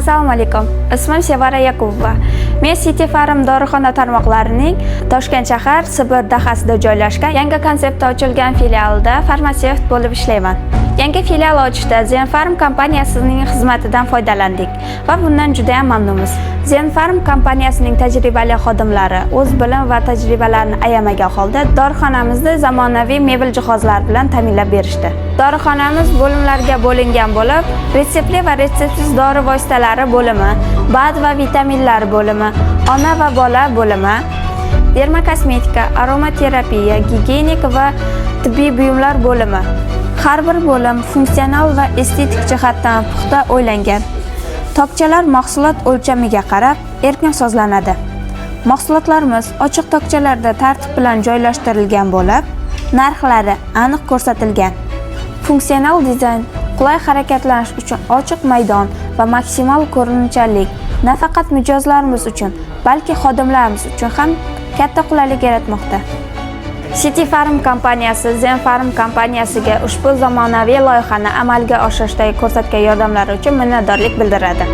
Assalomu alaykum. Ismim Sevara Yakubova. Men City Farm dorixona tarmoqlarining Toshkent shahar Sibir dahasida joylashgan yangi konseptda ochilgan filialida farmatsevt bo'lib ishlayman. Yangi filial ochishda Zen Farm kompaniyasining xizmatidan foydalandik va bundan juda ham mamnunmiz. Zen Farm kompaniyasining tajribali xodimlari o'z bilim va tajribalarini ayamagan holda dorixonamizni zamonaviy mebel jihozlar bilan ta'minlab berishdi. Dorixonamiz bo'limlarga bo'lingan bo'lib, retseptli va retseptsiz dori vositalari bo'limi, bad va vitaminlar bo'limi, ona va bola bo'limi, dermokosmetika, aromaterapiya, gigiyenik va tibbiy buyumlar bo'limi. Har bir bo'lim funksional va estetik jihatdan puxta o'ylangan. Tokchalar mahsulot o'lchamiga qarab erkin sozlanadi. Mahsulotlarimiz ochiq tokchalarda tartib bilan joylashtirilgan bo'lib, narxlari aniq ko'rsatilgan. Funksional dizayn, qulay harakatlanish uchun ochiq maydon va maksimal ko'rinuvchanlik nafaqat mijozlarimiz uchun, balki xodimlarimiz uchun ham katta qulaylik yaratmoqda. City Farm kompaniyasi Zen Farm kompaniyasiga ushbu zamonaviy loyihani amalga oshirishda ko'rsatgan yordamlari uchun minnatdorlik bildiradi.